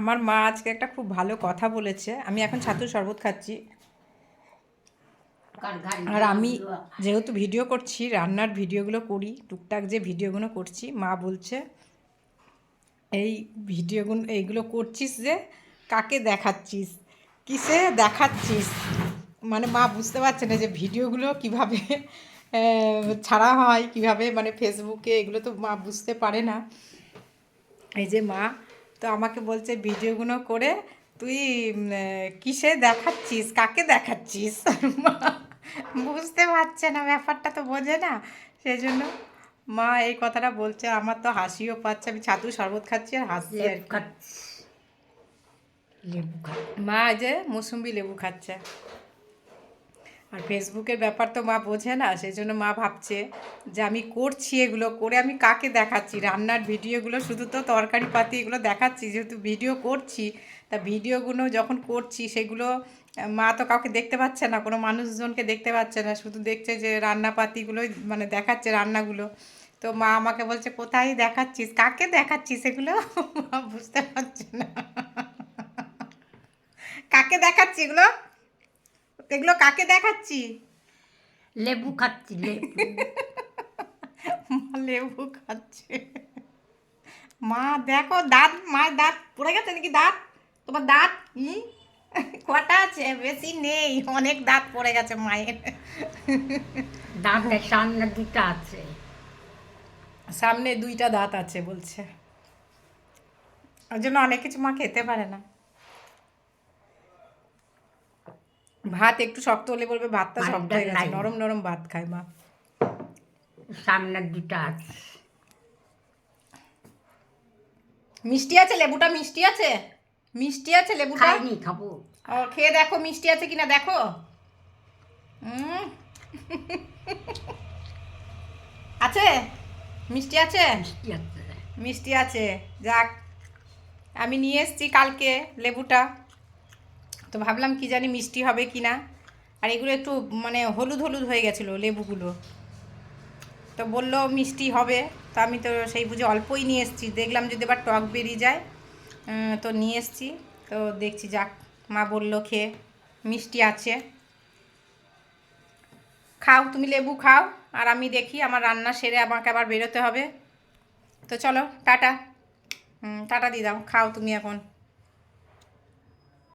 আমার মা আজকে একটা খুব ভালো কথা বলেছে। আমি এখন ছাতুর শরবত খাচ্ছি। আর আমি যেহেতু ভিডিও করছি, রান্নার ভিডিওগুলো করি, টুকটাক যে ভিডিওগুলো করছি, মা বলছে এই এইগুলো করছিস যে কাকে দেখাচ্ছিস, কিসে দেখাচ্ছিস। মানে মা বুঝতে পারছে না যে ভিডিওগুলো কিভাবে ছাড়া হয়, কিভাবে মানে ফেসবুকে, এগুলো তো মা বুঝতে পারে না। এই যে মা তো আমাকে বলছে ভিডিওগুলো করে তুই কিসে দেখাচ্ছিস, কাকে দেখাচ্ছিস। মা বুঝতে পারছে না, ব্যাপারটা তো বোঝে না, সেই জন্য মা এই কথাটা বলছে। আমার তো হাসিও পাচ্ছে, আমি ছাতু শরবত খাচ্ছি আর হাসছি আর কি। মা এই যে মৌসুম্বি লেবু খাচ্ছে। আর ফেসবুকের ব্যাপার তো মা বোঝে না, সেই জন্য মা ভাবছে যে আমি করছি, এগুলো করে আমি কাকে দেখাচ্ছি। রান্নার ভিডিওগুলো শুধু তো তরকারি পাতি এগুলো দেখাচ্ছি, যেহেতু ভিডিও করছি, তা ভিডিওগুলো যখন করছি সেগুলো মা তো কাউকে দেখতে পাচ্ছে না, কোনো মানুষজনকে দেখতে পাচ্ছে না, শুধু দেখছে যে রান্নাপাতিগুলোই মানে দেখাচ্ছে, রান্নাগুলো। তো মা আমাকে বলছে কোথায় দেখাচ্ছিস, কাকে দেখাচ্ছিস এগুলো। মা বুঝতে পারছে না কাকে দেখাচ্ছি এগুলো, এগুলো কাকে দেখাচ্ছি। লেবু খাচ্ছি, লেবু। মা লেবু খাচ্ছে। মা দেখো দাঁত, মায়ের দাঁত পড়ে গেছে নাকি, দাঁত তোমার দাঁত কটা আছে, বেশি নেই, অনেক দাঁত পড়ে গেছে মায়ের। দাঁতের সামনে দুটো আছে। সামনে দুইটা দাঁত আছে বলছে, ওই জন্য অনেক কিছু মা খেতে পারে না। ভাত একটু শক্ত হলে বলবে ভাতটা শক্ত হয়ে গেছে, নরম নরম ভাত খায় মা। সামনে দুটো আছে। মিষ্টি আছে লেবুটা, মিষ্টি আছে, মিষ্টি আছে লেবুটা। খাইনি, খাবো। ও খেয়ে দেখো মিষ্টি আছে কিনা দেখো। আছে, মিষ্টি আছে, মিষ্টি আছে। মিষ্টি আছে। যাক, আমি নিয়ে এসেছি কালকে লেবুটা, তো ভাবলাম কি জানি মিষ্টি হবে কি না। আর এগুলো একটু মানে হলুদ হলুদ হয়ে গেছিলো লেবুগুলো, তো বললো মিষ্টি হবে, তো আমি তো সেই বুঝে অল্পই নিয়ে এসেছি, দেখলাম যদি এবার টক বেরিয়ে যায়, তো নিয়ে এসেছি। তো দেখছি যাক, মা বললো খেয়ে মিষ্টি আছে। খাও তুমি লেবু খাও, আর আমি দেখি আমার রান্না সেরে আমাকে আবার বেরোতে হবে। তো চলো টাটা। টাটা দিয়ে দাও, খাও তুমি এখন।